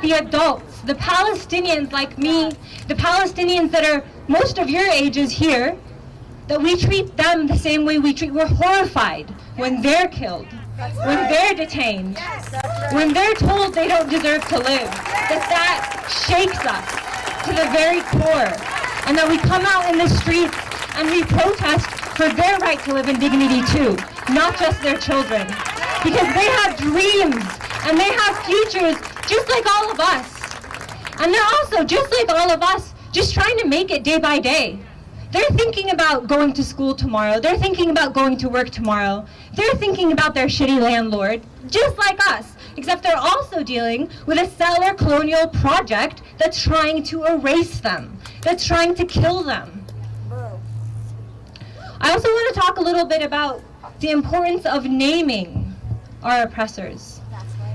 the adults, the Palestinians like me, the Palestinians that are most of your ages here, that we treat them the same way we're horrified when they're killed, when they're detained, when they're told they don't deserve to live, that shakes us to the very core, and that we come out in the streets and we protest for their right to live in dignity too, not just their children, because they have dreams and they have futures just like all of us, and they're also just like all of us, just trying to make it day by day. They're thinking about going to school tomorrow. They're thinking about going to work tomorrow. They're thinking about their shitty landlord, just like us, except they're also dealing with a settler colonial project that's trying to erase them, that's trying to kill them. I also want to talk a little bit about the importance of naming our oppressors.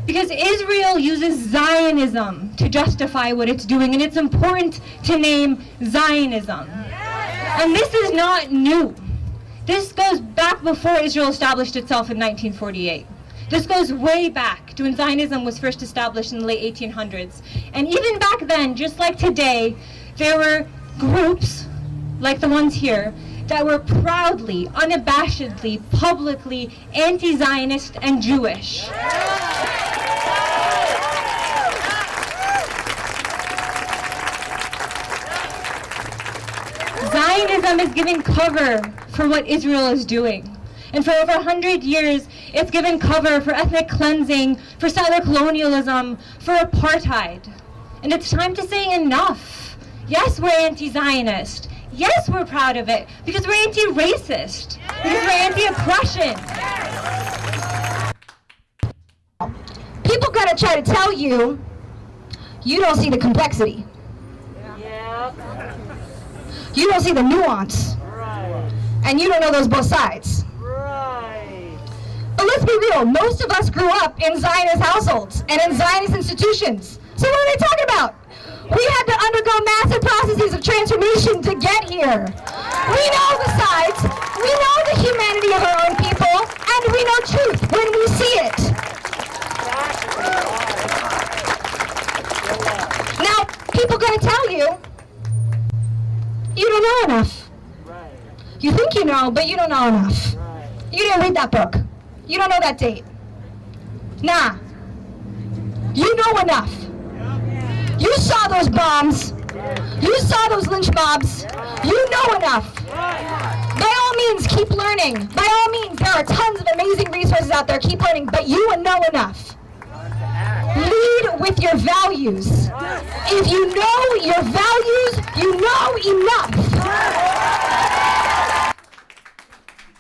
Because Israel uses Zionism to justify what it's doing, and it's important to name Zionism. And this is not new. This goes back before Israel established itself in 1948. This goes way back to when Zionism was first established in the late 1800s. And even back then, just like today, there were groups, like the ones here, that were proudly, unabashedly, publicly anti-Zionist and Jewish. Zionism is giving cover for what Israel is doing. And for over 100 years, it's given cover for ethnic cleansing, for settler colonialism, for apartheid. And it's time to say enough. Yes, we're anti-Zionist. Yes, we're proud of it, because we're anti-racist, because we're anti-oppression. People gotta try to tell you, you don't see the complexity. You don't see the nuance. Right. And you don't know those both sides. Right. But let's be real, most of us grew up in Zionist households and in Zionist institutions. So what are they talking about? We had to undergo massive processes of transformation to get here. We know the sides, we know the humanity of our own people, and we know truth when we see it. Now, people gonna tell you, you don't know enough. Right. You think you know, but you don't know enough. Right. You didn't read that book. You don't know that date. Nah. You know enough. Yeah. You saw those bombs. Yeah. You saw those lynch mobs. Yeah. You know enough. Yeah. By all means, keep learning. By all means, there are tons of amazing resources out there. Keep learning, but you know enough. Lead with your values. If you know your values, you know enough.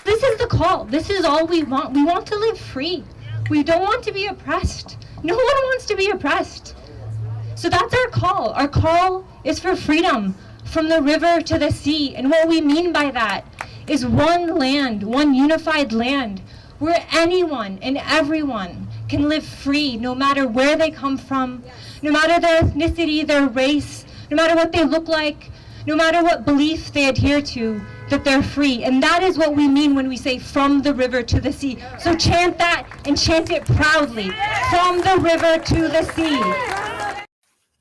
This is the call. This is all we want. We want to live free. We don't want to be oppressed. No one wants to be oppressed. So that's our call. Our call is for freedom from the river to the sea. And what we mean by that is one land, one unified land, where anyone and everyone can live free, no matter where they come from, no matter their ethnicity, their race, no matter what they look like, no matter what belief they adhere to, that they're free. And that is what we mean when we say from the river to the sea. So chant that and chant it proudly. From the river to the sea.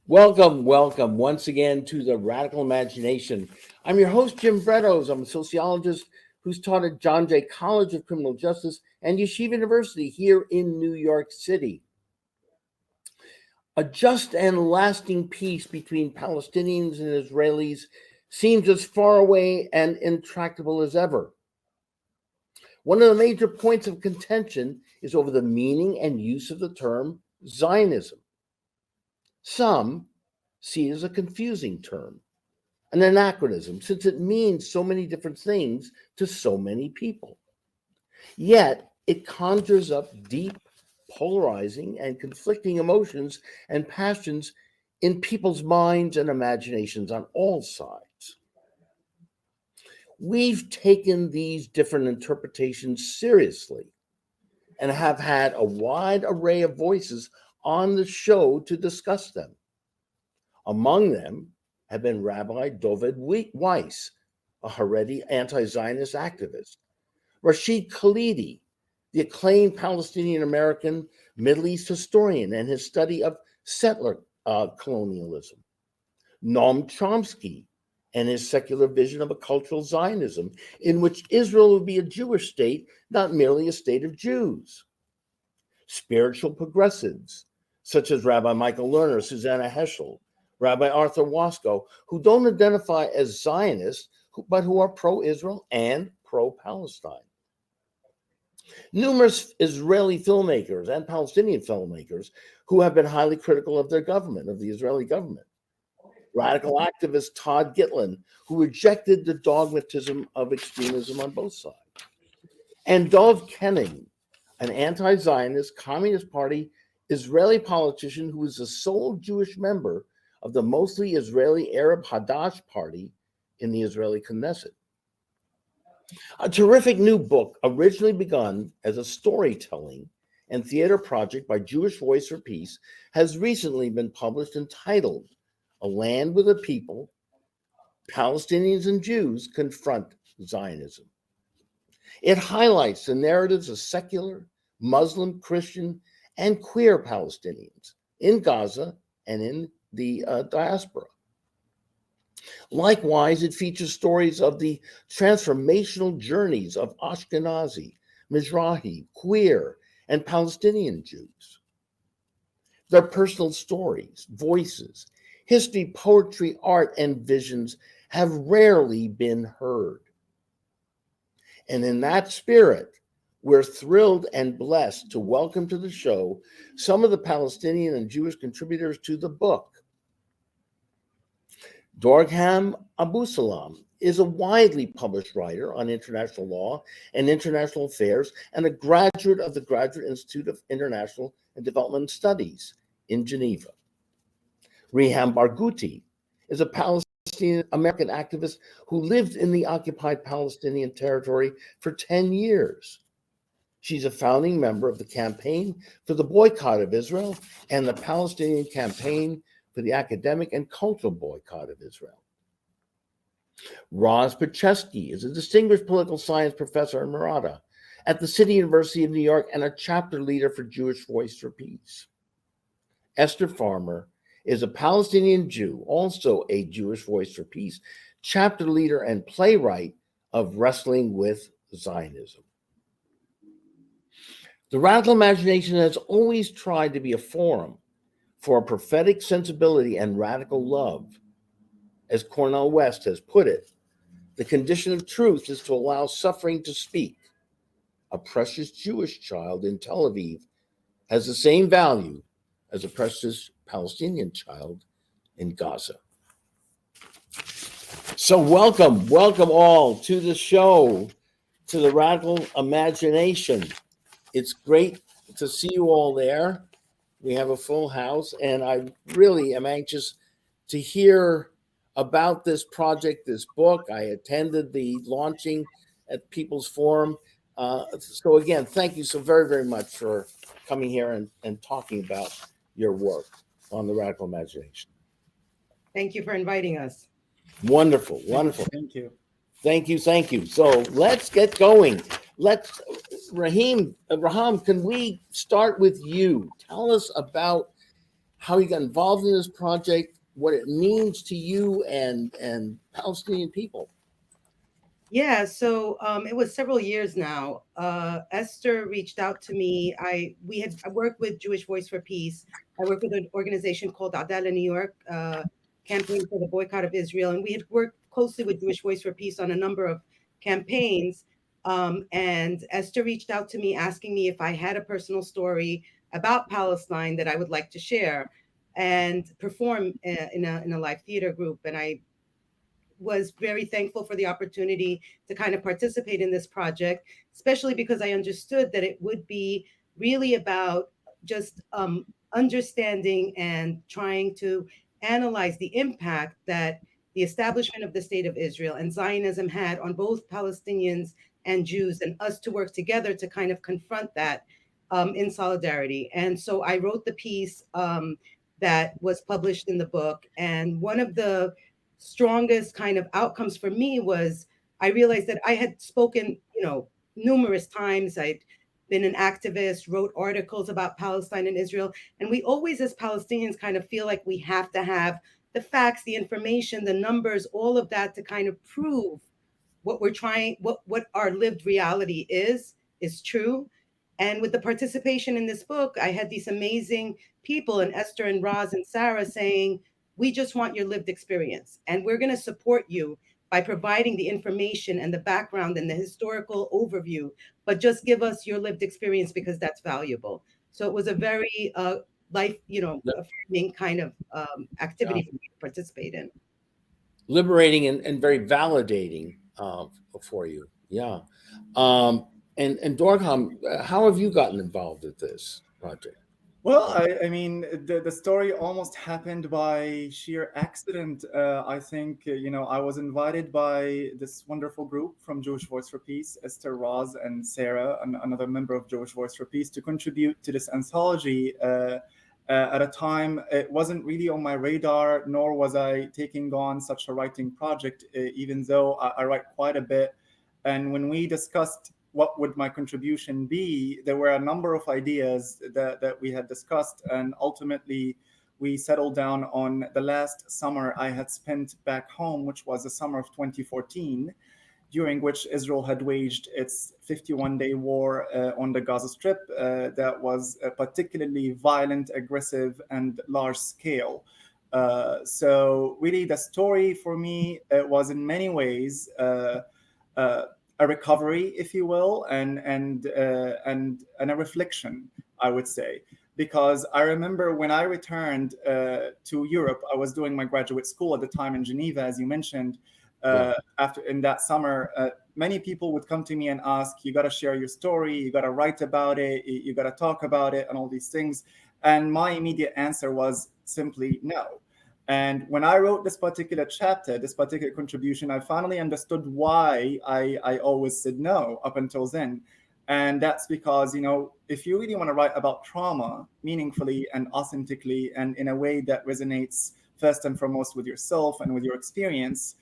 Welcome once again to the Radical Imagination. I'm your host, Jim Vrettos. I'm a sociologist who's taught at John Jay College of Criminal Justice and Yeshiva University here in New York City. A just and lasting peace between Palestinians and Israelis seems as far away and intractable as ever. One of the major points of contention is over the meaning and use of the term Zionism. Some see it as a confusing term, an anachronism, since it means so many different things to so many people. Yet, it conjures up deep, polarizing, and conflicting emotions and passions in people's minds and imaginations on all sides. We've taken these different interpretations seriously and have had a wide array of voices on the show to discuss them. Among them have been Rabbi Dovid Weiss, a Haredi anti-Zionist activist, Rashid Khalidi, the acclaimed Palestinian-American Middle East historian and his study of settler colonialism. Noam Chomsky and his secular vision of a cultural Zionism in which Israel would be a Jewish state, not merely a state of Jews. Spiritual progressives, such as Rabbi Michael Lerner, Susanna Heschel, Rabbi Arthur Waskow, who don't identify as Zionists, but who are pro-Israel and pro-Palestine. Numerous Israeli filmmakers and Palestinian filmmakers who have been highly critical of their government, of the Israeli government. Radical activist Todd Gitlin, who rejected the dogmatism of extremism on both sides. And Dov Kenning, an anti-Zionist Communist Party Israeli politician who is the sole Jewish member of the mostly Israeli Arab Hadash party in the Israeli Knesset. A terrific new book, originally begun as a storytelling and theater project by Jewish Voice for Peace, has recently been published entitled A Land with a People, Palestinians and Jews Confront Zionism. It highlights the narratives of secular, Muslim, Christian, and queer Palestinians in Gaza and in the diaspora. Likewise, it features stories of the transformational journeys of Ashkenazi, Mizrahi, queer, and Palestinian Jews. Their personal stories, voices, history, poetry, art, and visions have rarely been heard. And in that spirit, we're thrilled and blessed to welcome to the show some of the Palestinian and Jewish contributors to the book. Dorgham Abusalim is a widely published writer on international law and international affairs and a graduate of the Graduate Institute of International and Development Studies in Geneva. Riham Barghouti is a Palestinian American activist who lived in the occupied Palestinian territory for 10 years. She's a founding member of the Campaign for the Boycott of Israel and the Palestinian Campaign for the Academic and Cultural Boycott of Israel. Ros Petchesky is a distinguished political science professor emerita at the City University of New York and a chapter leader for Jewish Voice for Peace. Esther Farmer is a Palestinian Jew, also a Jewish Voice for Peace, chapter leader and playwright of Wrestling with Zionism. The Radical Imagination has always tried to be a forum for a prophetic sensibility and radical love. As Cornel West has put it, the condition of truth is to allow suffering to speak. A precious Jewish child in Tel Aviv has the same value as a precious Palestinian child in Gaza. So welcome all to the show, to the Radical Imagination. It's great to see you all there. We have a full house, and I really am anxious to hear about this project, this book. I attended the launching at People's Forum. So again, thank you so very, very much for coming here and talking about your work on the Radical Imagination. Thank you for inviting us. Wonderful. Thank you. Thank you. So let's get going. Riham, can we start with you? Tell us about how you got involved in this project, what it means to you and Palestinian people. Yeah, so it was several years now. Esther reached out to me. I worked with Jewish Voice for Peace. I worked with an organization called Adala New York, Campaign for the Boycott of Israel, and we had worked closely with Jewish Voice for Peace on a number of campaigns. And Esther reached out to me asking me if I had a personal story about Palestine that I would like to share and perform in a live theater group. And I was very thankful for the opportunity to kind of participate in this project, especially because I understood that it would be really about just understanding and trying to analyze the impact that the establishment of the State of Israel and Zionism had on both Palestinians and Jews, and us to work together to kind of confront that in solidarity. And so I wrote the piece that was published in the book. And one of the strongest kind of outcomes for me was I realized that I had spoken, numerous times. I'd been an activist, wrote articles about Palestine and Israel. And we always, as Palestinians, kind of feel like we have to have the facts, the information, the numbers, all of that to kind of prove what we're trying, what our lived reality is true. And with the participation in this book, I had these amazing people, and Esther and Ros and Sarah, saying, we just want your lived experience, and we're going to support you by providing the information and the background and the historical overview, but just give us your lived experience because that's valuable. So it was a very life, affirming kind of activity for me to participate in. Liberating and very validating for you. Yeah. And Dorgham, how have you gotten involved with this project? Well, I mean, the story almost happened by sheer accident. I think, I was invited by this wonderful group from Jewish Voice for Peace, Esther, Ros, and Sarah, another member of Jewish Voice for Peace, to contribute to this anthology. At a time, it wasn't really on my radar, nor was I taking on such a writing project, even though I write quite a bit. And when we discussed what would my contribution be, there were a number of ideas that we had discussed. And ultimately, we settled down on the last summer I had spent back home, which was the summer of 2014, during which Israel had waged its 51-day war on the Gaza Strip that was particularly violent, aggressive, and large scale. So really, the story for me was in many ways a recovery, if you will, and a reflection, I would say. Because I remember when I returned to Europe, I was doing my graduate school at the time in Geneva, as you mentioned. After in that summer, many people would come to me and ask, you got to share your story, you got to write about it, you got to talk about it, and all these things. And my immediate answer was simply no. And when I wrote this particular chapter, this particular contribution, I finally understood why I always said no up until then. And that's because, if you really want to write about trauma meaningfully and authentically and in a way that resonates first and foremost with yourself and with your experience,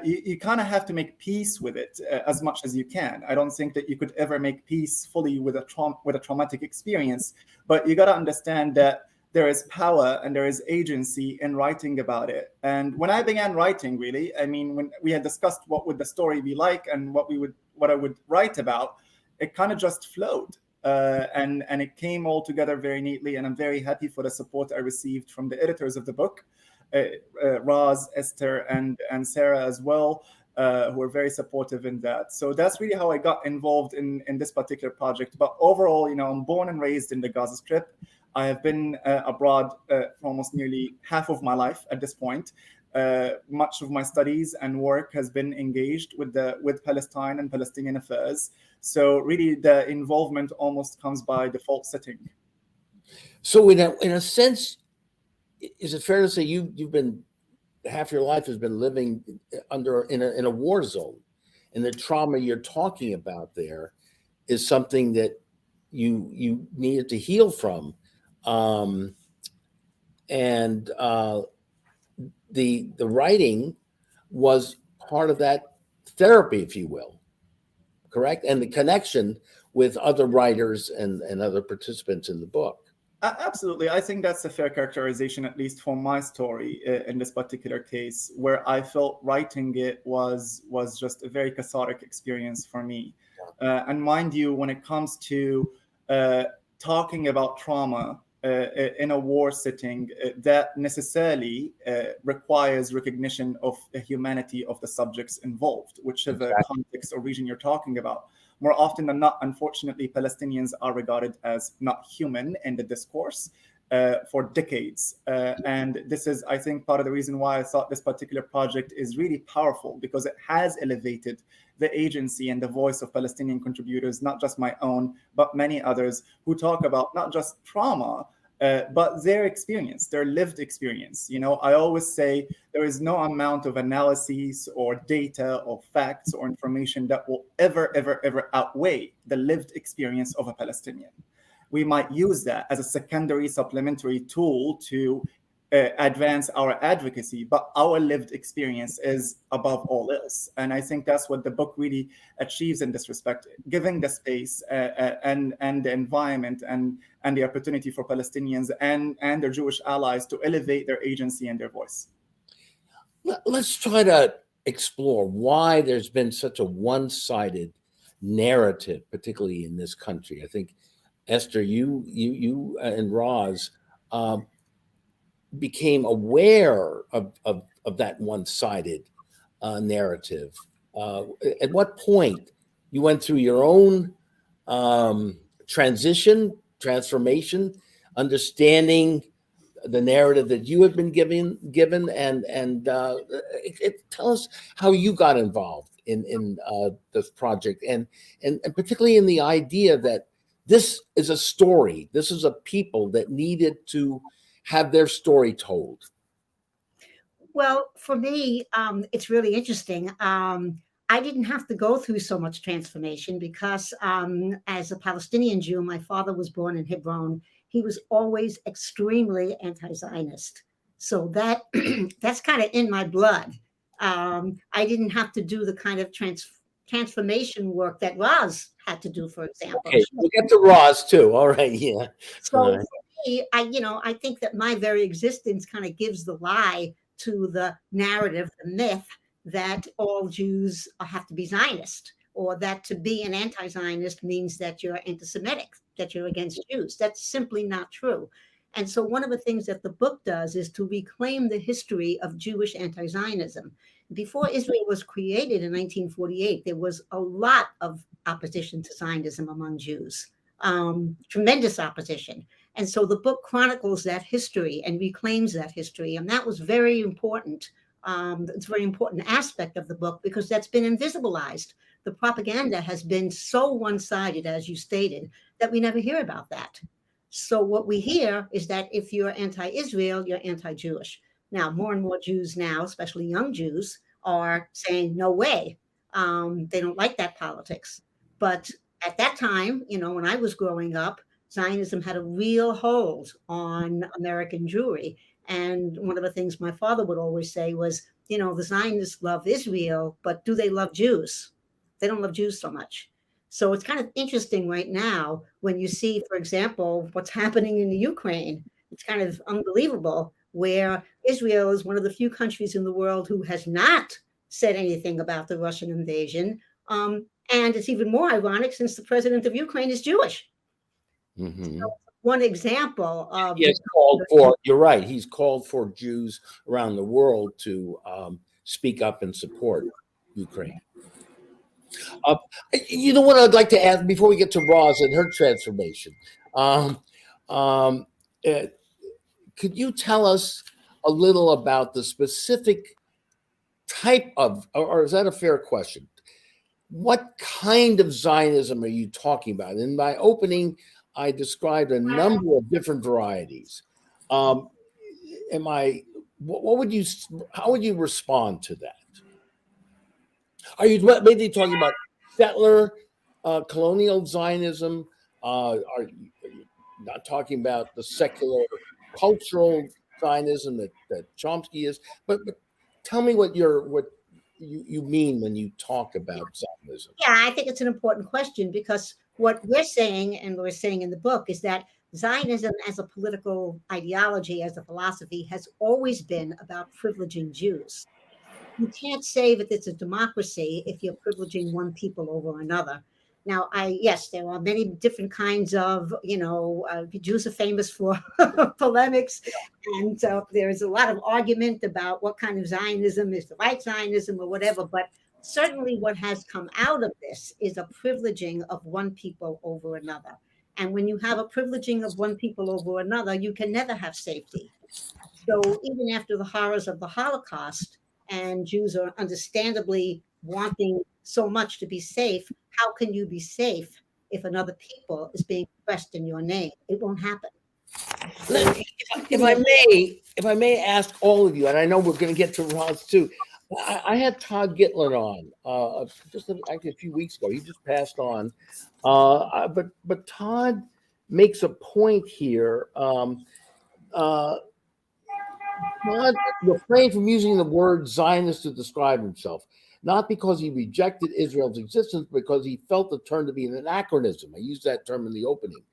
you kind of have to make peace with it as much as you can. I don't think that you could ever make peace fully with a traumatic experience, but you got to understand that there is power and there is agency in writing about it. And when I began writing, really, I mean, when we had discussed what would the story be like and what I would write about, it kind of just flowed. And it came all together very neatly. And I'm very happy for the support I received from the editors of the book, Ros, Esther, and Sarah as well, who were very supportive in that. So that's really how I got involved in this particular project. But overall, I'm born and raised in the Gaza Strip. I have been abroad for almost nearly half of my life at this point. Much of my studies and work has been engaged with Palestine and Palestinian affairs. So really, the involvement almost comes by default setting. So in a sense, is it fair to say you've been half your life has been living in a war zone, and the trauma you're talking about there is something that you needed to heal from, and the writing was part of that therapy, if you will, correct? And the connection with other writers and other participants in the book. Absolutely. I think that's a fair characterization, at least for my story in this particular case, where I felt writing it was just a very cathartic experience for me. And mind you, when it comes to talking about trauma in a war setting, that necessarily requires recognition of the humanity of the subjects involved, whichever context or region you're talking about. More often than not, unfortunately, Palestinians are regarded as not human in the discourse for decades. And this is, I think, part of the reason why I thought this particular project is really powerful, because it has elevated the agency and the voice of Palestinian contributors, not just my own, but many others who talk about not just trauma, but their experience, their lived experience. I always say there is no amount of analyses or data or facts or information that will ever outweigh the lived experience of a Palestinian. We might use that as a secondary supplementary tool to advance our advocacy, but our lived experience is above all else. And I think that's what the book really achieves in this respect, giving the space and the environment and the opportunity for Palestinians and their Jewish allies to elevate their agency and their voice. Let's try to explore why there's been such a one-sided narrative, particularly in this country. I think, Esther, you and Ros became aware of that one-sided narrative. At what point you went through your own transformation, understanding the narrative that you had been given, and tell us how you got involved in this project, and particularly in the idea that this is a story. This is a people that needed to have their story told. Well, for me, it's really interesting. I didn't have to go through so much transformation because as a Palestinian Jew, my father was born in Hebron. He was always extremely anti-Zionist. So that that's kind of in my blood. I didn't have to do the kind of transformation work that Ros had to do, for example. Okay, we'll get to Ros too. All right, yeah. So for me, I think that my very existence kind of gives the lie to the narrative, the myth that all Jews have to be Zionist, or that to be an anti-Zionist means that you're anti-Semitic, that you're against Jews. That's simply not true. And so one of the things that the book does is to reclaim the history of Jewish anti-Zionism. Before Israel was created in 1948, there was a lot of opposition to Zionism among Jews, tremendous opposition. And so the book chronicles that history and reclaims that history. And that was very important. It's a very important aspect of the book because that's been invisibilized. The propaganda has been so one-sided, as you stated, that we never hear about that. So what we hear is that if you're anti-Israel, you're anti-Jewish. Now, more and more Jews now, especially young Jews, are saying, no way. They don't like that politics. But at that time, when I was growing up, Zionism had a real hold on American Jewry. And one of the things my father would always say was, the Zionists love Israel, but do they love Jews? They don't love Jews so much. So it's kind of interesting right now when you see, for example, what's happening in the Ukraine. It's kind of unbelievable where Israel is one of the few countries in the world who has not said anything about the Russian invasion. And it's even more ironic since the president of Ukraine is Jewish. Mm-hmm. So one example of you're right. He's called for Jews around the world to speak up and support Ukraine. You know what I'd like to ask before we get to Ros and her transformation? Could you tell us a little about the specific type of, or is that a fair question? What kind of Zionism are you talking about? In my opening, I described a number of different varieties. How would you respond to that? Are you maybe talking about settler colonial Zionism? Are you not talking about the secular cultural Zionism that Chomsky is? But tell me what you mean when you talk about Zionism. Yeah, I think it's an important question because what we're saying, and we're saying in the book, is that Zionism as a political ideology, as a philosophy, has always been about privileging Jews. You can't say that it's a democracy if you're privileging one people over another. Now, yes, there are many different kinds of, Jews are famous for polemics. And so there's a lot of argument about what kind of Zionism is the right Zionism or whatever. But certainly what has come out of this is a privileging of one people over another. And when you have a privileging of one people over another, you can never have safety. So even after the horrors of the Holocaust, and Jews are understandably wanting so much to be safe, how can you be safe if another people is being oppressed in your name? It won't happen. If I may ask all of you, and I know we're going to get to Ros too. I had Todd Gitlin on just actually a few weeks ago. He just passed on, but Todd makes a point here. God refrained from using the word Zionist to describe himself, not because he rejected Israel's existence, because he felt the term to be an anachronism. I used that term in the opening.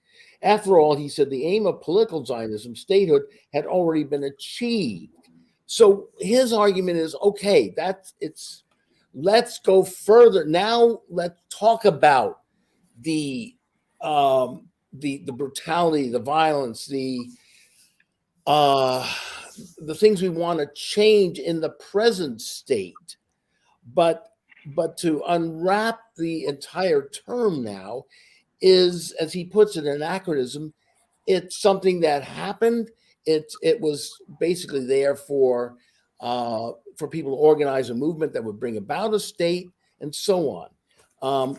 After all, he said the aim of political Zionism, statehood, had already been achieved. So his argument is, okay, let's go further. Now let's talk about the brutality, the violence, the things we want to change in the present state. But to unwrap the entire term now is, as he puts it, an anachronism. It's something that happened. It was basically there for people to organize a movement that would bring about a state and so on.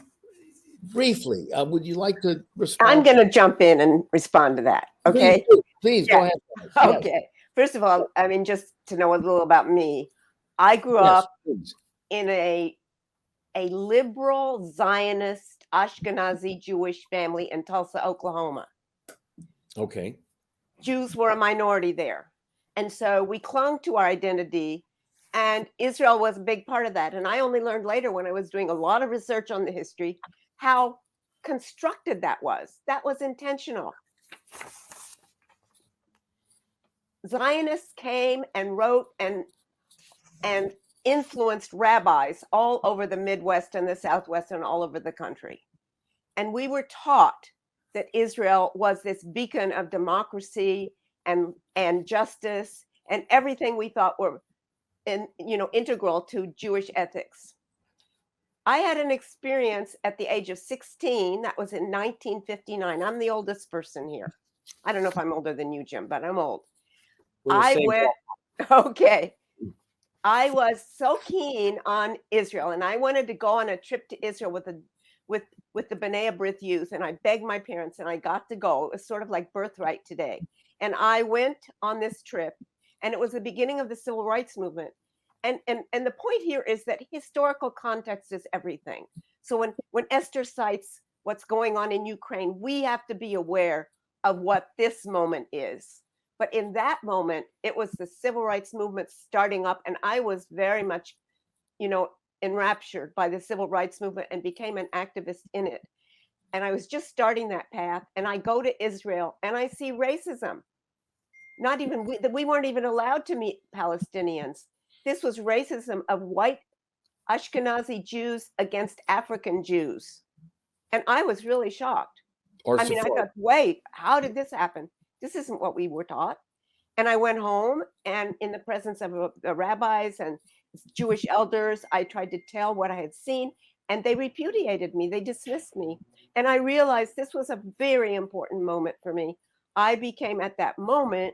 Briefly, would you like to respond? I'm going to jump in and respond to that. Okay. Please go ahead. Okay. Yes. First of all, I mean, just to know a little about me, I grew up in a liberal Zionist Ashkenazi Jewish family in Tulsa, Oklahoma. Okay. Jews were a minority there. And so we clung to our identity, and Israel was a big part of that. And I only learned later, when I was doing a lot of research on the history, how constructed that was. That was intentional. Zionists came and wrote and influenced rabbis all over the Midwest and the Southwest and all over the country. And we were taught that Israel was this beacon of democracy and justice and everything we thought were integral to Jewish ethics. I had an experience at the age of 16. That was in 1959. I'm the oldest person here. I don't know if I'm older than you, Jim, but I'm old. Okay. I was so keen on Israel, and I wanted to go on a trip to Israel with the B'nai B'rith youth, and I begged my parents, and I got to go. It was sort of like birthright today. And I went on this trip, and it was the beginning of the civil rights movement. And the point here is that historical context is everything. So when Esther cites what's going on in Ukraine, we have to be aware of what this moment is. But in that moment, it was the civil rights movement starting up, and I was very much, enraptured by the civil rights movement and became an activist in it. And I was just starting that path, and I go to Israel and I see racism. We weren't even allowed to meet Palestinians. This was racism of white Ashkenazi Jews against African Jews. And I was really shocked. I thought, wait, how did this happen? This isn't what we were taught. And I went home, and in the presence of the rabbis and Jewish elders, I tried to tell what I had seen, and they repudiated me. They dismissed me. And I realized this was a very important moment for me. I became, at that moment,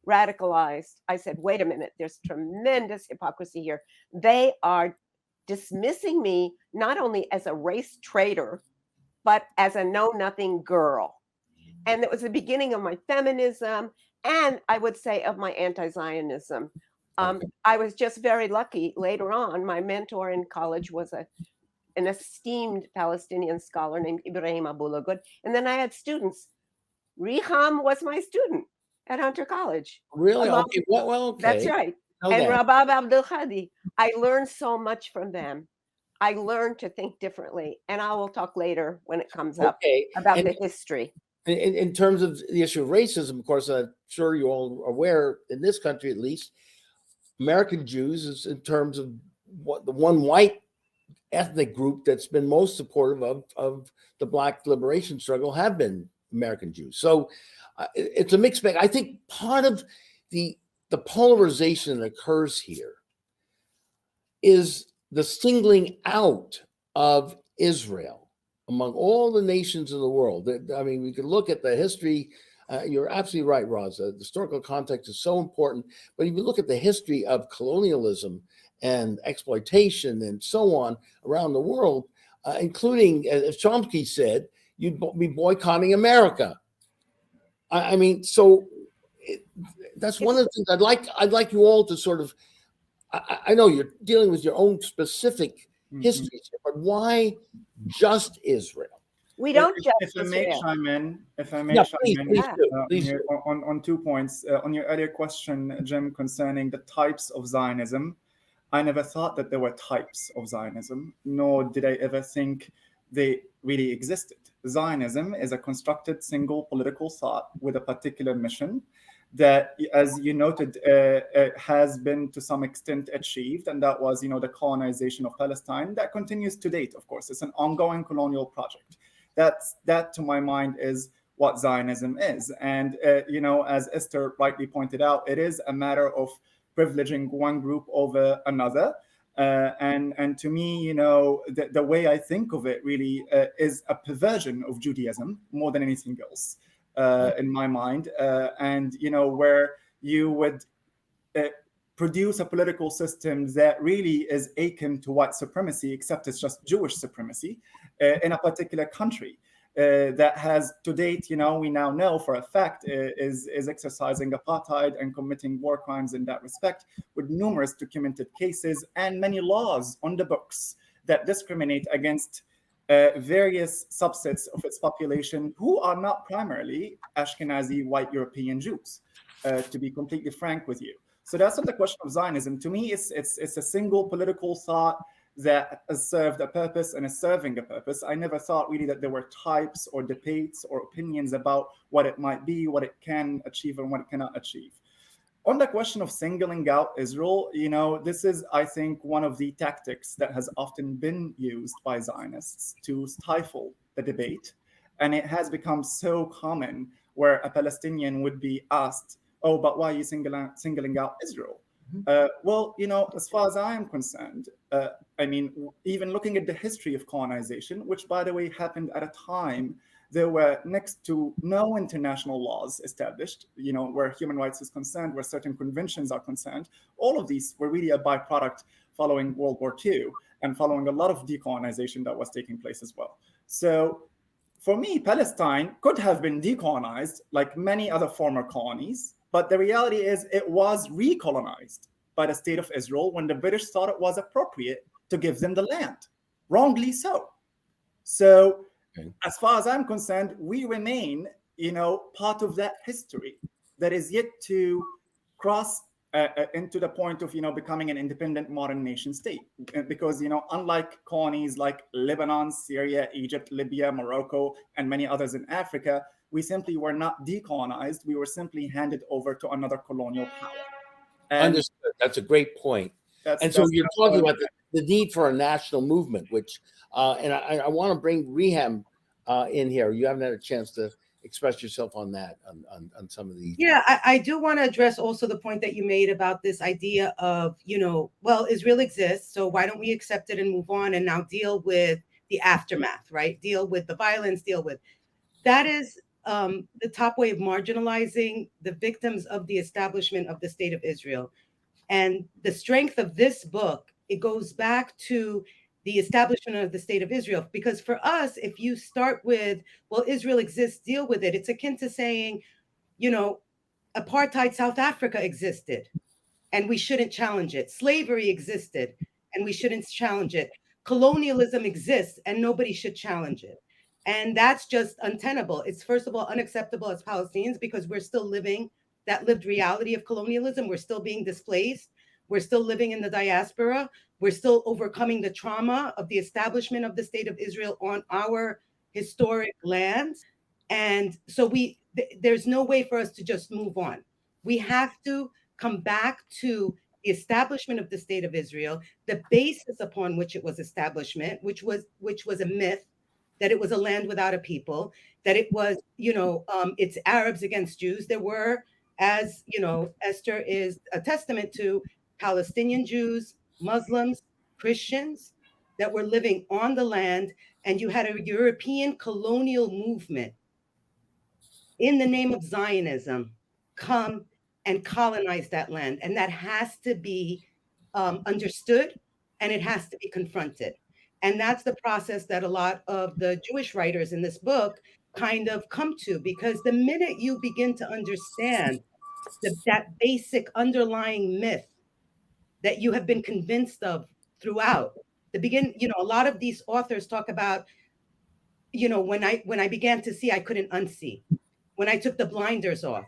radicalized. I said, wait a minute, there's tremendous hypocrisy here. They are dismissing me not only as a race traitor, but as a know-nothing girl. And it was the beginning of my feminism, and I would say of my anti-Zionism. I was just very lucky. Later on, my mentor in college was an esteemed Palestinian scholar named Riham Barghouti. And then I had students. Riham was my student at Hunter College. Really? Okay. Well, okay. That's right. And Rabab Abdul-Hadi. I learned so much from them. I learned to think differently. And I will talk later when it comes up about the history. In terms of the issue of racism, of course, I'm sure you're all aware, in this country at least, American Jews is in terms of what the one white ethnic group that's been most supportive of the Black liberation struggle have been American Jews. So it's a mixed bag. I think part of the polarization that occurs here is the singling out of Israel among all the nations in the world. I mean, we could look at the history. You're absolutely right, Ros. The historical context is so important. But if you look at the history of colonialism and exploitation and so on around the world, including, as Chomsky said, you'd be boycotting America. I mean, so that's one of the things I'd like you all to sort of. I know you're dealing with your own specific histories, but why just Israel? We don't judge If I may Israel. chime in, Yeah, please, please Yeah. do. Please here do. on 2 points. On your earlier question, Jim, concerning the types of Zionism, I never thought that there were types of Zionism, nor did I ever think they really existed. Zionism is a constructed single political thought with a particular mission that, as you noted, has been to some extent achieved, and that was, the colonization of Palestine. That continues to date, of course. It's an ongoing colonial project. That, to my mind, is what Zionism is. And, as Esther rightly pointed out, it is a matter of privileging one group over another. And to me, the way I think of it really is a perversion of Judaism more than anything else, in my mind. And, where you would produce a political system that really is akin to white supremacy, except it's just Jewish supremacy in a particular country. That has to date, we now know for a fact, is exercising apartheid and committing war crimes in that respect, with numerous documented cases and many laws on the books that discriminate against various subsets of its population who are not primarily Ashkenazi white European Jews, to be completely frank with you. So that's not the question of Zionism. To me, it's a single political thought that has served a purpose and is serving a purpose. I never thought really that there were types or debates or opinions about what it might be, what it can achieve, and what it cannot achieve. On the question of singling out Israel, this is, I think, one of the tactics that has often been used by Zionists to stifle the debate. And it has become so common where a Palestinian would be asked, oh, but why are you singling out Israel? Well, as far as I am concerned, even looking at the history of colonization, which, by the way, happened at a time there were next to no international laws established, where human rights is concerned, where certain conventions are concerned. All of these were really a byproduct following World War II and following a lot of decolonization that was taking place as well. So for me, Palestine could have been decolonized like many other former colonies, but the reality is it was recolonized by the state of Israel when the British thought it was appropriate to give them the land, wrongly so. So as far as I'm concerned, we remain, part of that history that is yet to cross into the point of, becoming an independent modern nation state. Because, unlike colonies like Lebanon, Syria, Egypt, Libya, Morocco, and many others in Africa, we simply were not decolonized. We were simply handed over to another colonial power. And Understood. That's a great point. And so you're talking about the need for a national movement, which, and I want to bring Riham in here. You haven't had a chance to express yourself on that, on some of these. Yeah, I do want to address also the point that you made about this idea of, well, Israel exists, so why don't we accept it and move on and now deal with the aftermath, right? Deal with the violence, that is the top way of marginalizing the victims of the establishment of the state of Israel. And the strength of this book, it goes back to the establishment of the state of Israel. Because for us, if you start with, well, Israel exists, deal with it, it's akin to saying, apartheid South Africa existed and we shouldn't challenge it. Slavery existed and we shouldn't challenge it. Colonialism exists and nobody should challenge it. And that's just untenable. It's, first of all, unacceptable as Palestinians because we're still living that lived reality of colonialism. We're still being displaced. We're still living in the diaspora. We're still overcoming the trauma of the establishment of the state of Israel on our historic lands. And so there's no way for us to just move on. We have to come back to the establishment of the state of Israel, the basis upon which it was establishment, which was a myth, that it was a land without a people, that it was, it's Arabs against Jews. There were, as Esther is a testament to, Palestinian Jews, Muslims, Christians that were living on the land, and you had a European colonial movement in the name of Zionism come and colonize that land. And that has to be understood and it has to be confronted. And that's the process that a lot of the Jewish writers in this book kind of come to, because the minute you begin to understand that basic underlying myth that you have been convinced of throughout the beginning, a lot of these authors talk about, when I began to see, I couldn't unsee. When I took the blinders off,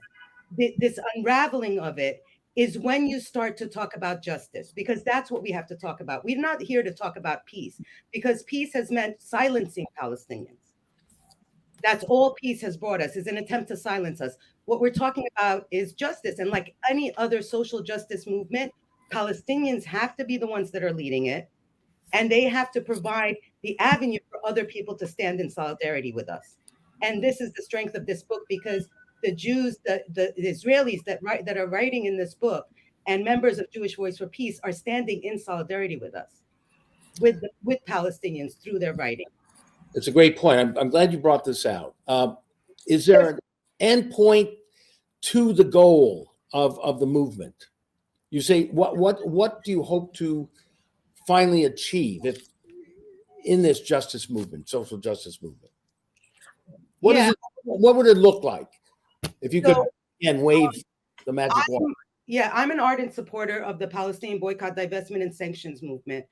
this unraveling of it is when you start to talk about justice, because that's what we have to talk about. We're not here to talk about peace, because peace has meant silencing Palestinians. That's all peace has brought us, is an attempt to silence us. What we're talking about is justice. And like any other social justice movement, Palestinians have to be the ones that are leading it. And they have to provide the avenue for other people to stand in solidarity with us. And this is the strength of this book, because the Jews, the Israelis that are writing in this book, and members of Jewish Voice for Peace are standing in solidarity with us, with Palestinians through their writing. It's a great point. I'm glad you brought this out. Is there an end point to the goal of the movement? You say, what do you hope to finally achieve in this justice movement, social justice movement? What would it look like if you could again wave the magic wand? I'm an ardent supporter of the Palestinian boycott, divestment, and sanctions movement.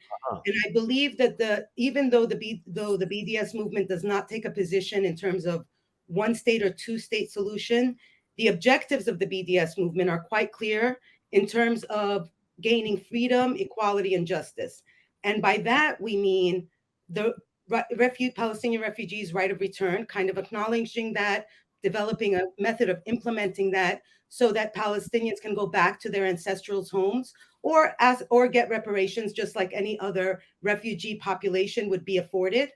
And I believe that even though the BDS movement does not take a position in terms of one state or two state solution, the objectives of the BDS movement are quite clear in terms of gaining freedom, equality, and justice. And by that, we mean the Palestinian refugees' right of return, kind of acknowledging that, developing a method of implementing that so that Palestinians can go back to their ancestral homes or get reparations just like any other refugee population would be afforded.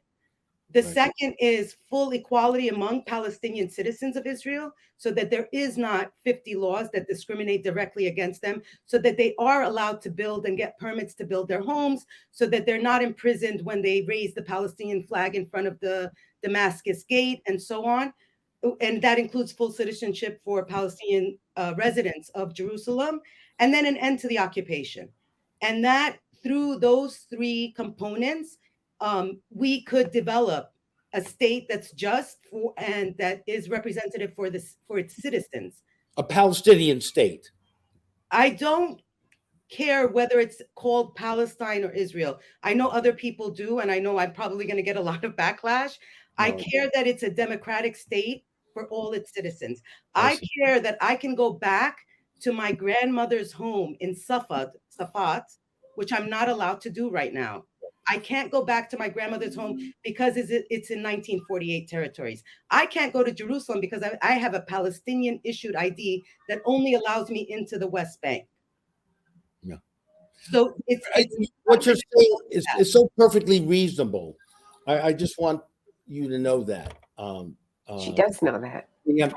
The second is full equality among Palestinian citizens of Israel, so that there is not 50 laws that discriminate directly against them, so that they are allowed to build and get permits to build their homes, so that they're not imprisoned when they raise the Palestinian flag in front of the Damascus Gate, and so on. And that includes full citizenship for Palestinian residents of Jerusalem, and then an end to the occupation. And that through those three components, we could develop a state that's just and that is representative for its citizens. A Palestinian state. I don't care whether it's called Palestine or Israel. I know other people do, and I know I'm probably going to get a lot of backlash. No. I care that it's a democratic state for all its citizens. I care that I can go back to my grandmother's home in Safat, which I'm not allowed to do right now. I can't go back to my grandmother's home because it's in 1948 territories. I can't go to Jerusalem because I have a Palestinian issued ID that only allows me into the West Bank. Yeah. So what you're saying is so perfectly reasonable. I just want you to know that. She does know that. Yeah.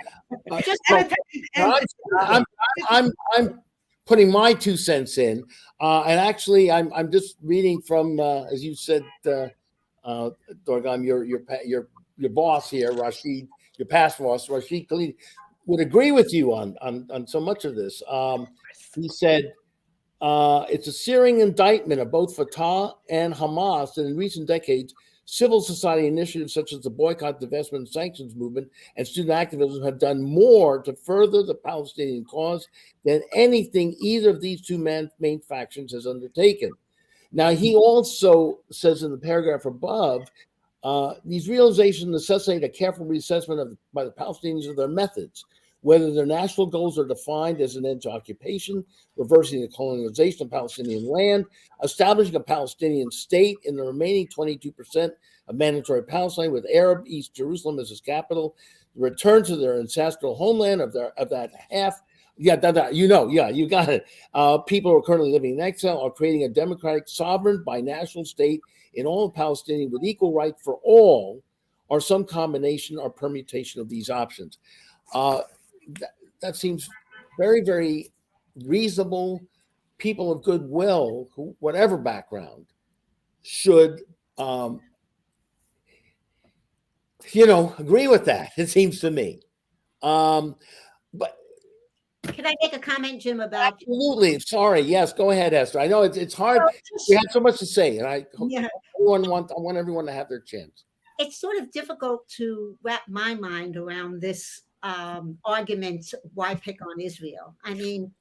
I'm putting my 2 cents in, and actually, I'm just reading from, as you said, Dorgham, your boss here, Rashid, your past boss, Rashid Khalid, would agree with you on so much of this. He said it's a searing indictment of both Fatah and Hamas that in recent decades, civil society initiatives such as the boycott, divestment, and sanctions movement and student activism have done more to further the Palestinian cause than anything either of these two main factions has undertaken. Now, he also says in the paragraph above, these realizations necessitate a careful reassessment by the Palestinians of their methods, whether their national goals are defined as an end to occupation, reversing the colonization of Palestinian land, establishing a Palestinian state in the remaining 22% of mandatory Palestine with Arab East Jerusalem as its capital, the return to their ancestral homeland of that half. You got it. People who are currently living in exile are creating a democratic, sovereign, binational state in all of Palestine with equal right for all, or some combination or permutation of these options. That seems very, very reasonable. People of goodwill, whatever background, should, agree with that. It seems to me. But can I make a comment, Jim, about? Absolutely. Sorry. Yes. Go ahead, Esther. I know it's hard. We have so much to say, and I want everyone to have their chance. It's sort of difficult to wrap my mind around this argument, why pick on Israel? I mean,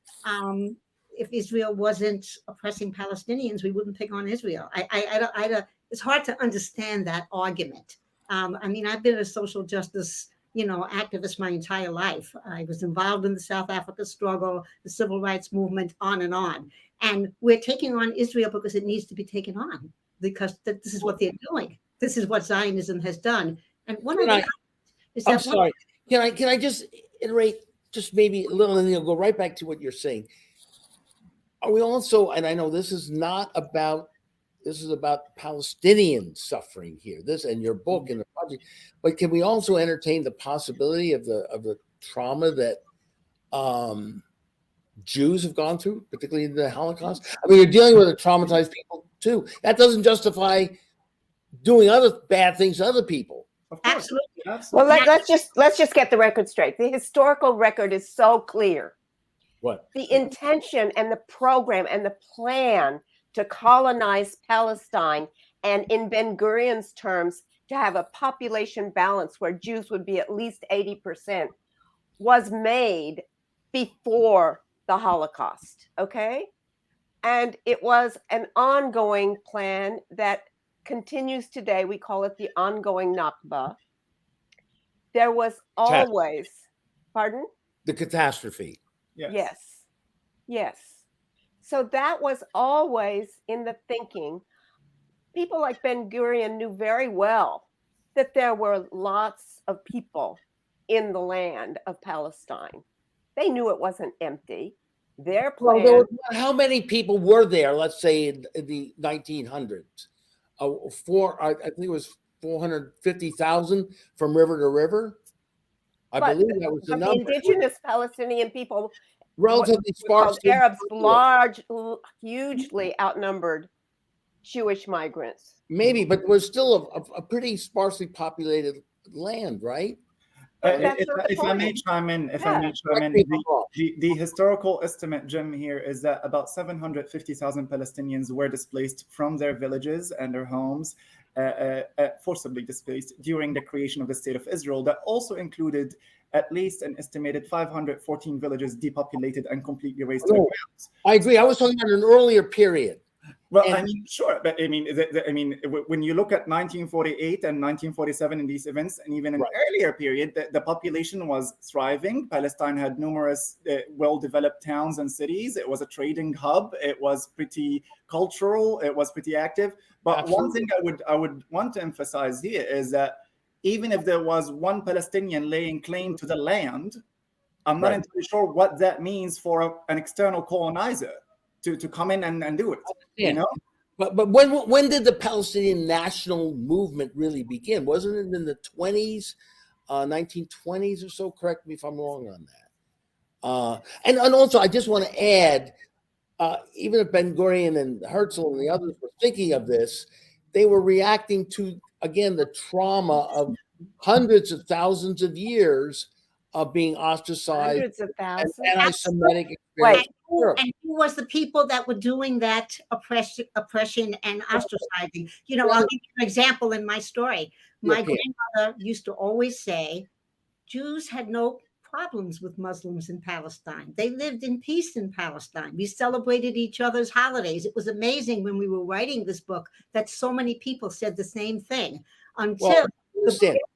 if Israel wasn't oppressing Palestinians, we wouldn't pick on Israel. It's hard to understand that argument. I mean, I've been a social justice, activist my entire life. I was involved in the South Africa struggle, the civil rights movement, on and on. And we're taking on Israel because it needs to be taken on, because this is what they're doing. This is what Zionism has done. And one of the is that I'm sorry. Can I just iterate just maybe a little, and then you'll go right back to what you're saying. Are we also, and I know this is about Palestinian suffering here, this and your book and the project, but can we also entertain the possibility of the trauma that Jews have gone through, particularly in the Holocaust? I mean, you're dealing with a traumatized people too. That doesn't justify doing other bad things to other people. Absolutely. Well, let's just get the record straight. The historical record is so clear. What? The intention and the program and the plan to colonize Palestine, and in Ben-Gurion's terms, to have a population balance where Jews would be at least 80%, was made before the Holocaust, okay? And it was an ongoing plan that continues today. We call it the ongoing Nakba. There was always, pardon? The catastrophe. Yes. So that was always in the thinking. People like Ben-Gurion knew very well that there were lots of people in the land of Palestine. They knew it wasn't empty. Their plan. How many people were there, let's say, in the 1900s? I think it was 450,000 from river to river. I believe that was the number. The indigenous Palestinian people, relatively sparse. Arabs, hugely outnumbered Jewish migrants. Maybe, but we're still a pretty sparsely populated land, right? If I may chime in, the historical estimate, Jim, here is that about 750,000 Palestinians were displaced from their villages and their homes, forcibly displaced during the creation of the State of Israel. That also included at least an estimated 514 villages depopulated and completely razed to the ground. I agree. I was talking about an earlier period. Well, I mean, sure, but I mean, when you look at 1948 and 1947 in these events, and even an earlier period, the population was thriving. Palestine had numerous well-developed towns and cities. It was a trading hub. It was pretty cultural. It was pretty active. But Absolutely. One thing I would want to emphasize here is that even if there was one Palestinian laying claim to the land, I'm not entirely sure what that means for an external colonizer to come in and do it. You know? But when did the Palestinian national movement really begin? Wasn't it in the 20s, 1920s or so? Correct me if I'm wrong on that. And also, I just want to add, even if Ben-Gurion and Herzl and the others were thinking of this, they were reacting to, again, the trauma of hundreds of thousands of years of being ostracized, hundreds of thousands, and anti-Semitic experience. And who was the people that were doing that oppression and ostracizing? You know, I'll give you an example in my story. My grandmother used to always say, Jews had no problems with Muslims in Palestine. They lived in peace in Palestine. We celebrated each other's holidays. It was amazing when we were writing this book that so many people said the same thing. Until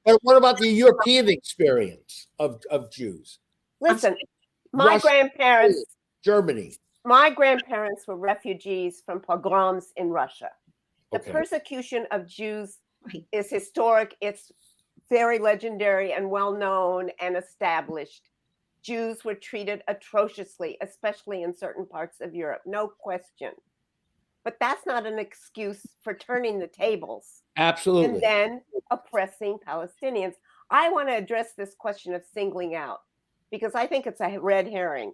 but what about the European experience of Jews? Listen, my grandparents, Germany. My grandparents were refugees from pogroms in Russia. The persecution of Jews is historic. It's very legendary and well known and established. Jews were treated atrociously, especially in certain parts of Europe, no question. But that's not an excuse for turning the tables. Absolutely. And then oppressing Palestinians. I want to address this question of singling out because I think it's a red herring.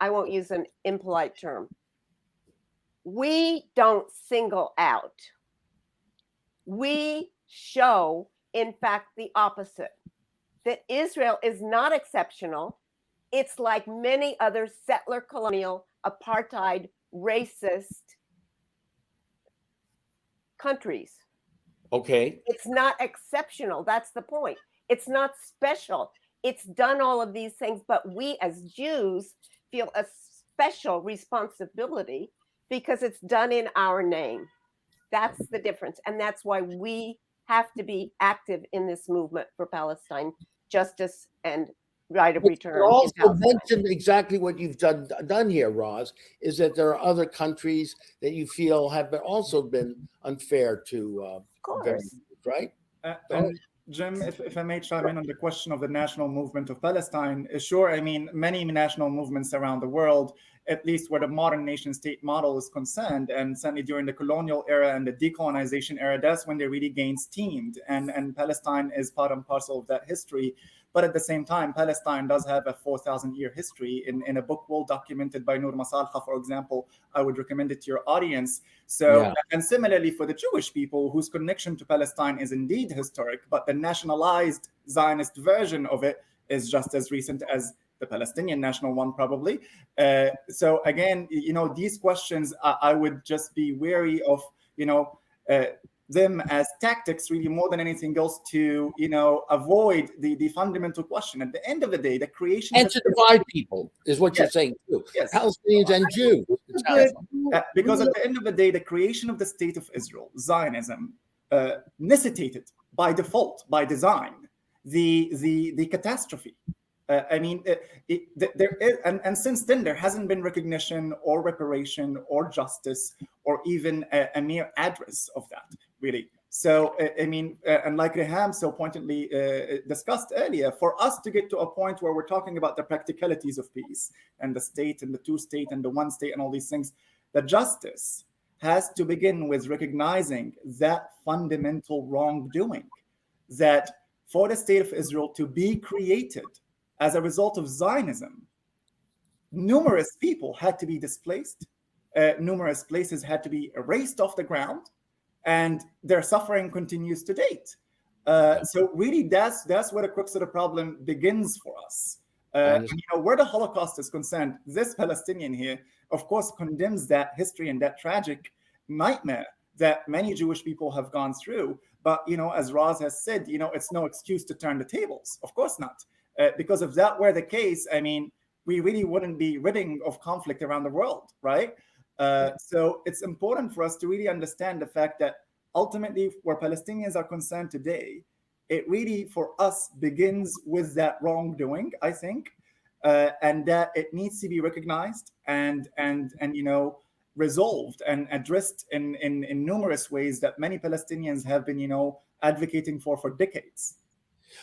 I won't use an impolite term. We don't single out. We show, in fact, the opposite, that Israel is not exceptional. It's like many other settler, colonial, apartheid, racist countries. Okay. It's not exceptional. That's the point. It's not special. It's done all of these things, but we as Jews feel a special responsibility because it's done in our name. That's the difference. And that's why we have to be active in this movement for Palestine justice and right of return. But also mention exactly what you've done here, Ros, is that there are other countries that you feel have also been unfair to Of course. variants, right? And Jim, if I may chime in on the question of the national movement of Palestine, sure, I mean, many national movements around the world, at least where the modern nation state model is concerned, and certainly during the colonial era and the decolonization era, that's when they really gained steam. And Palestine is part and parcel of that history. But at the same time, Palestine does have a 4,000-year history. In a book well documented by Noor Masalha, for example, I would recommend it to your audience. So, yeah. And similarly for the Jewish people, whose connection to Palestine is indeed historic, but the nationalized Zionist version of it is just as recent as the Palestinian national one, probably. So again, these questions, I would just be wary of, them as tactics really more than anything else to avoid the fundamental question. At the end of the day, the creation and to divide people is what you're saying too. Yes. Palestinians and Jews. Because at the end of the day, the creation of the state of Israel, Zionism, necessitated by default, by design, the catastrophe. There is, and since then there hasn't been recognition or reparation or justice or even a mere address of that, really. So and like Riham so pointedly discussed earlier, for us to get to a point where we're talking about the practicalities of peace and the state and the two state and the one state and all these things, the justice has to begin with recognizing that fundamental wrongdoing, that for the state of Israel to be created as a result of Zionism, numerous people had to be displaced, numerous places had to be erased off the ground, and their suffering continues to date. So really, that's where the crux of the problem begins for us. Where the Holocaust is concerned, this Palestinian here, of course, condemns that history and that tragic nightmare that many Jewish people have gone through. But, as Ros has said, it's no excuse to turn the tables. Of course not. Because if that were the case, we really wouldn't be ridding of conflict around the world, right? So it's important for us to really understand the fact that ultimately, where Palestinians are concerned today, it really, for us, begins with that wrongdoing, I think, and that it needs to be recognized and resolved and addressed in numerous ways that many Palestinians have been, advocating for decades.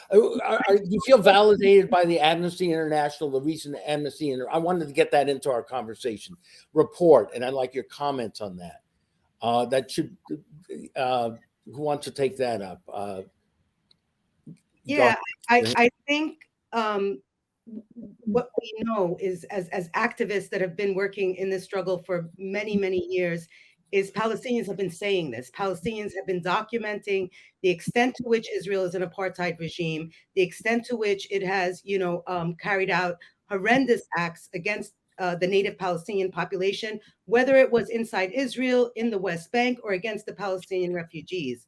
Do you feel validated by the Amnesty International, the recent Amnesty I wanted to get that into our conversation report, and I'd like your comments on that. That should, who wants to take that up? I think what we know is, as activists that have been working in this struggle for many, many years, is Palestinians have been saying this. Palestinians have been documenting the extent to which Israel is an apartheid regime, the extent to which it has, carried out horrendous acts against the native Palestinian population, whether it was inside Israel, in the West Bank, or against the Palestinian refugees.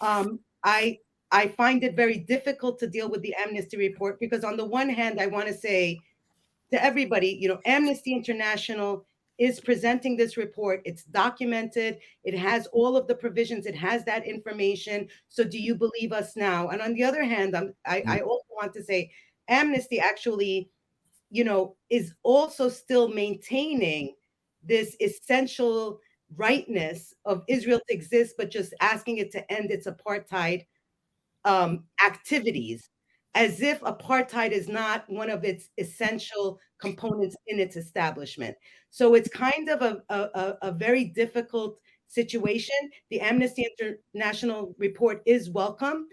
I find it very difficult to deal with the Amnesty report because on the one hand, I want to say to everybody, Amnesty International is presenting this report. It's documented. It has all of the provisions. It has that information. So do you believe us now? And on the other hand, I also want to say Amnesty actually, is also still maintaining this essential rightness of Israel to exist, but just asking it to end its apartheid activities, as if apartheid is not one of its essential components in its establishment. So it's kind of a very difficult situation. The Amnesty International report is welcome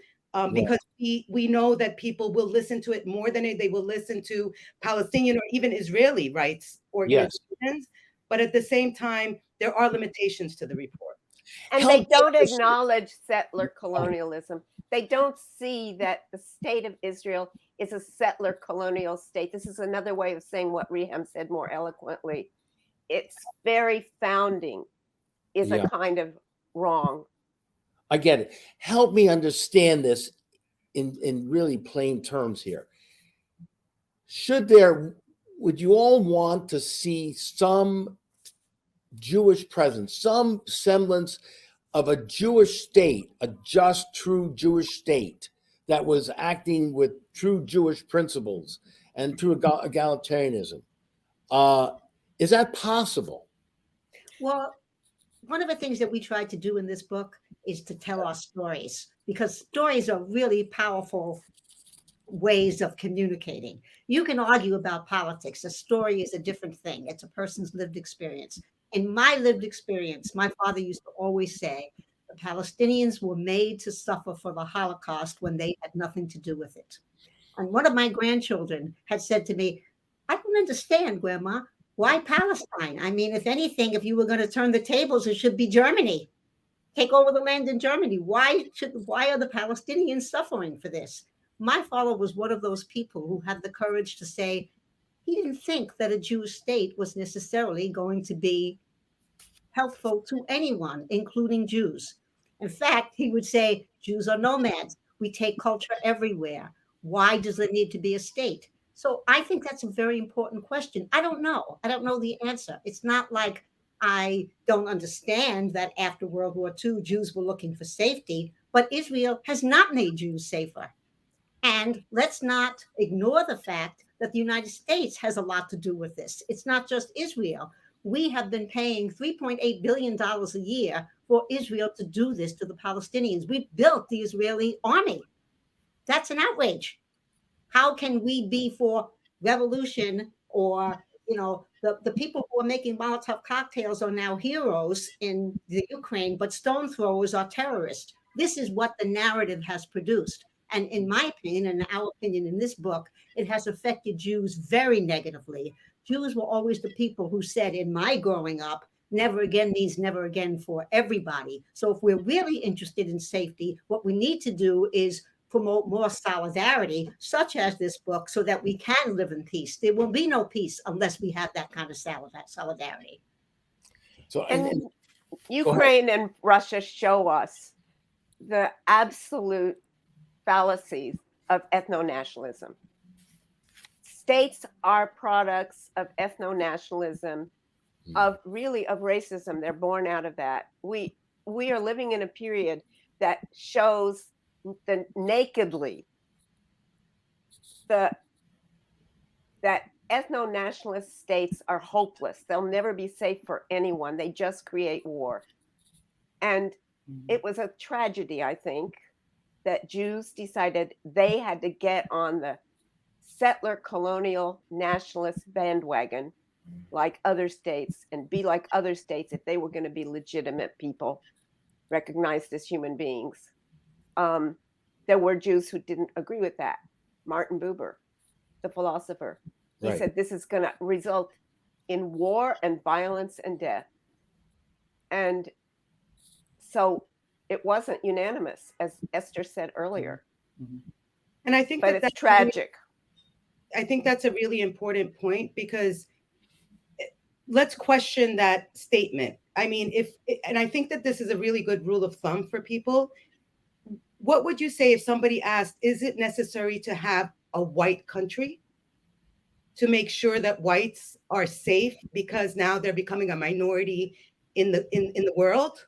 because we know that people will listen to it more than they will listen to Palestinian or even Israeli rights organizations. Yes. But at the same time, there are limitations to the report. And they don't acknowledge settler colonialism. They don't see that the state of Israel is a settler colonial state. This is another way of saying what Riham said more eloquently. Its very founding is a kind of wrong. I get it. Help me understand this in really plain terms here. Would you all want to see some Jewish presence, some semblance of a Jewish state, a just, true Jewish state that was acting with true Jewish principles and true egalitarianism. Is that possible? Well, one of the things that we tried to do in this book is to tell our stories, because stories are really powerful ways of communicating. You can argue about politics. A story is a different thing. It's a person's lived experience. In my lived experience, my father used to always say, the Palestinians were made to suffer for the Holocaust when they had nothing to do with it. And one of my grandchildren had said to me, I don't understand, Grandma. Why Palestine? I mean, if anything, if you were going to turn the tables, it should be Germany. Take over the land in Germany. Why are the Palestinians suffering for this? My father was one of those people who had the courage to say he didn't think that a Jewish state was necessarily going to be helpful to anyone, including Jews. In fact, he would say, Jews are nomads. We take culture everywhere. Why does there need to be a state? So I think that's a very important question. I don't know. I don't know the answer. It's not like I don't understand that after World War II, Jews were looking for safety, but Israel has not made Jews safer. And let's not ignore the fact that the United States has a lot to do with this. It's not just Israel. We have been paying $3.8 billion a year for Israel to do this to the Palestinians. We built the Israeli army. That's an outrage. How can we be for revolution or, the people who are making Molotov cocktails are now heroes in the Ukraine, but stone throwers are terrorists. This is what the narrative has produced. And in my opinion, and our opinion in this book, it has affected Jews very negatively. Jews were always the people who said in my growing up, never again means never again for everybody. So if we're really interested in safety, what we need to do is promote more solidarity, such as this book, so that we can live in peace. There will be no peace unless we have that kind of solidarity. So, And Ukraine and Russia show us the absolute fallacies of ethno-nationalism. States are products of ethno-nationalism, of racism. They're born out of that. We are living in a period that shows nakedly that ethno-nationalist states are hopeless. They'll never be safe for anyone. They just create war. And it was a tragedy, I think, that Jews decided they had to get on the settler colonial nationalist bandwagon like other states and be like other states if they were going to be legitimate people, recognized as human beings. There were Jews who didn't agree with that. Martin Buber, the philosopher, he said this is going to result in war and violence and death. And so it wasn't unanimous, as Esther said earlier. And I think that's tragic. I think that's a really important point, because let's question that statement. I mean, and I think that this is a really good rule of thumb for people. What would you say if somebody asked, is it necessary to have a white country to make sure that whites are safe because now they're becoming a minority in the world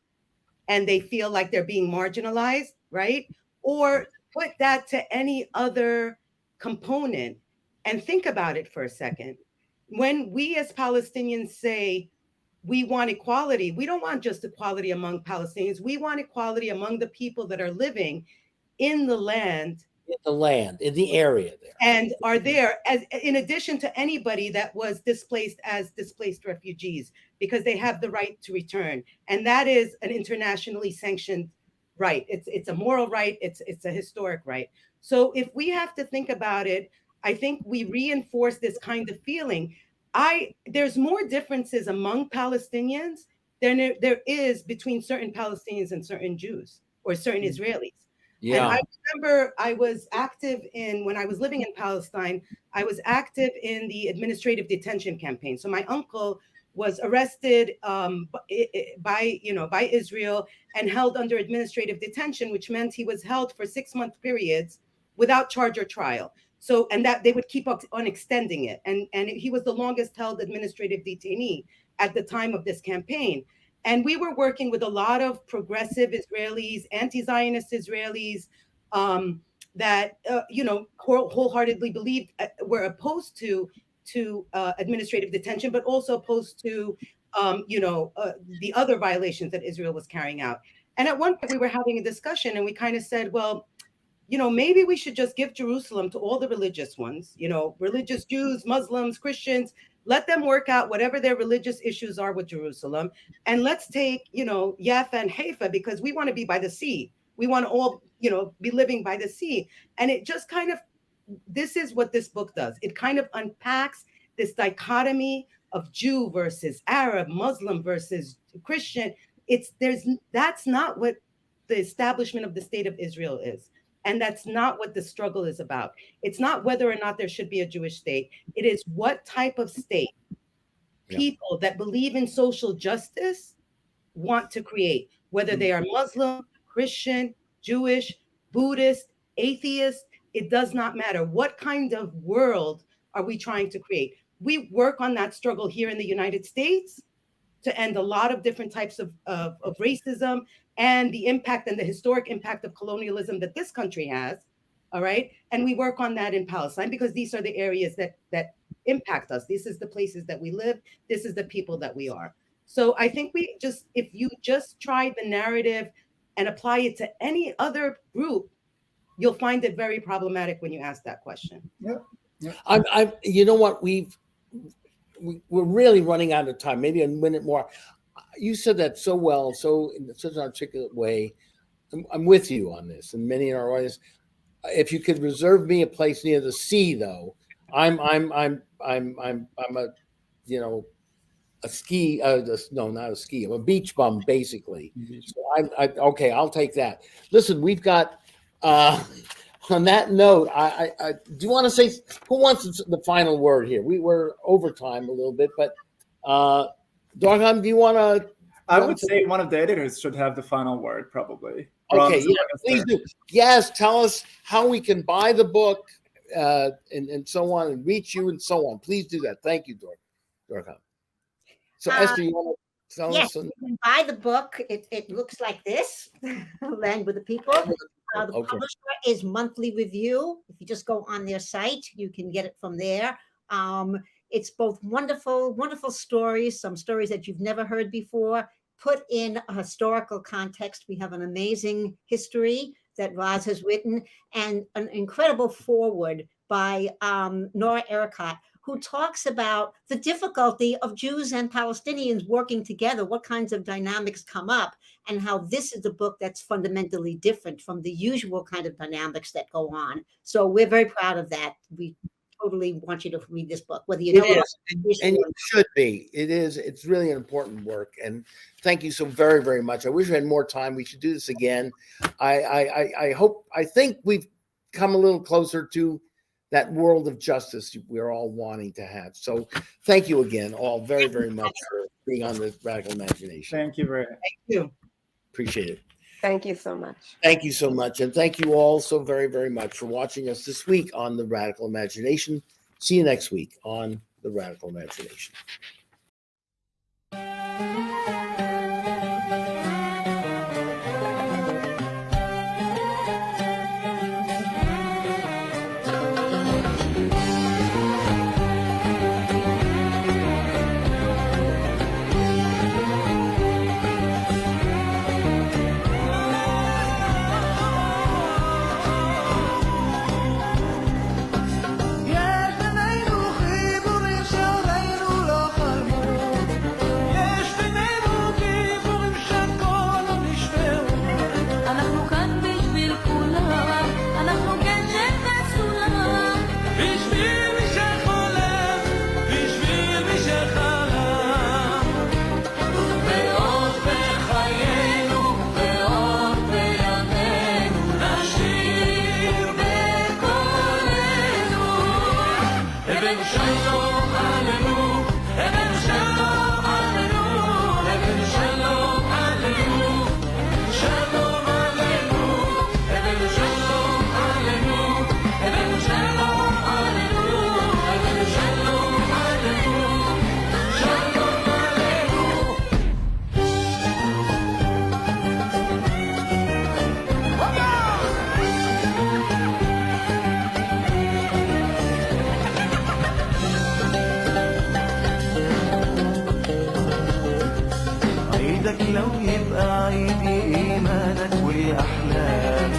and they feel like they're being marginalized, right? Or put that to any other component and think about it for a second. When we as Palestinians say we want equality, we don't want just equality among Palestinians. We want equality among the people that are living in the land. In the area there. And are there, as in addition to anybody that was displaced as displaced refugees, because they have the right to return. And that is an internationally sanctioned right. It's a moral right. It's a historic right. So if we have to think about it, I think we reinforce this kind of feeling. There's more differences among Palestinians than there is between certain Palestinians and certain Jews or certain Israelis. Yeah. And I remember I was active when I was living in Palestine, I was active in the administrative detention campaign. So my uncle was arrested by Israel and held under administrative detention, which meant he was held for 6-month periods without charge or trial. So, and that they would keep on extending it. And he was the longest held administrative detainee at the time of this campaign. And we were working with a lot of progressive Israelis, anti-Zionist Israelis, that wholeheartedly believed were opposed to administrative detention, but also opposed to the other violations that Israel was carrying out. And at one point, we were having a discussion, and we kind of said, well, maybe we should just give Jerusalem to all the religious ones, religious Jews, Muslims, Christians. Let them work out whatever their religious issues are with Jerusalem. And let's take, Yafa and Haifa, because we want to be by the sea. We want to all, be living by the sea. And it just kind of, this is what this book does. It kind of unpacks this dichotomy of Jew versus Arab, Muslim versus Christian. That's not what the establishment of the state of Israel is. And that's not what the struggle is about. It's not whether or not there should be a Jewish state. It is what type of state people that believe in social justice want to create, whether they are Muslim, Christian, Jewish, Buddhist, atheist. It does not matter. What kind of world are we trying to create? We work on that struggle here in the United States to end a lot of different types of racism and the impact and the historic impact of colonialism that this country has. All right. And we work on that in Palestine because these are the areas that impact us. This is the places that we live. This is the people that we are. So I think if you just try the narrative and apply it to any other group, you'll find it very problematic when you ask that question. Yeah. You know what? We're really running out of time. Maybe a minute more. You said that so well, so in such an articulate way. I'm with you on this, and many in our audience. If you could reserve me a place near the sea, though, I'm a ski. No, not a ski. I'm a beach bum, basically. So okay. I'll take that. Listen, we've got. On that note, I do you want to say who wants the final word here? We were over time a little bit, but Dorgham, do you want to? I would say one of the editors should have the final word, probably. Okay, please do. Yes, tell us how we can buy the book and so on, and reach you and so on. Please do that. Thank you, Dorgham. So, Esther, you want to tell us? You can buy the book. It looks like this. Land with the People. The publisher is Monthly Review. If you just go on their site, you can get it from there. It's both wonderful stories, some stories that you've never heard before, put in a historical context. We have an amazing history that Ros has written, and an incredible foreword by Nora Ericott, who talks about the difficulty of Jews and Palestinians working together, what kinds of dynamics come up, and how this is a book that's fundamentally different from the usual kind of dynamics that go on. So we're very proud of that. We totally want you to read this book, whether you know it and you should be. It is. It's really an important work. And thank you so very, very much. I wish we had more time. We should do this again. I think we've come a little closer to that world of justice we're all wanting to have. So thank you again, all very, very much for being on the Radical Imagination. Thank you very much. Thank you. Appreciate it. Thank you so much. Thank you so much. And thank you all so very, very much for watching us this week on the Radical Imagination. See you next week on the Radical Imagination. ويبقى عيد إيمانك وأحلام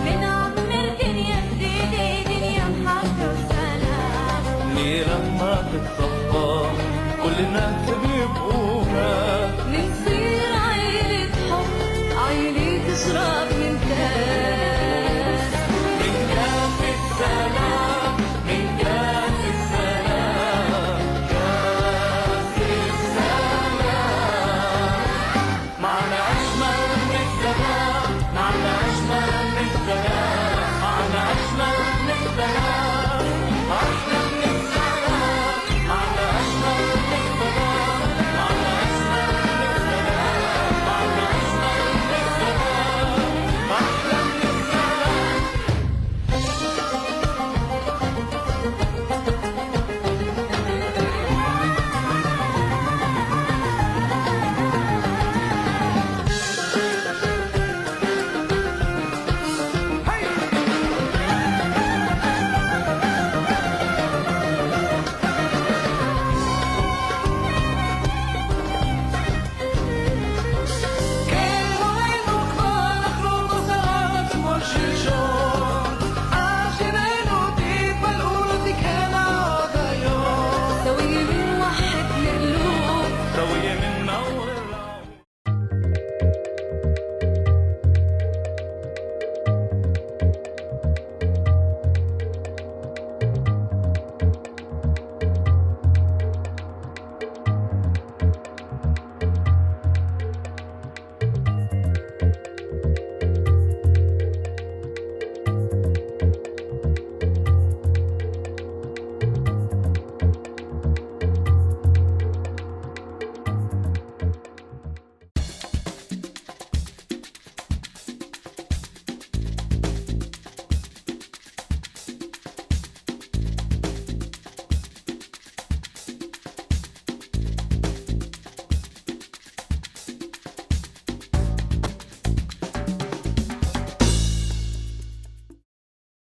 بنعمر دنيا جديدة دنيا محبة وسلام ليه لما تتصفى كلنا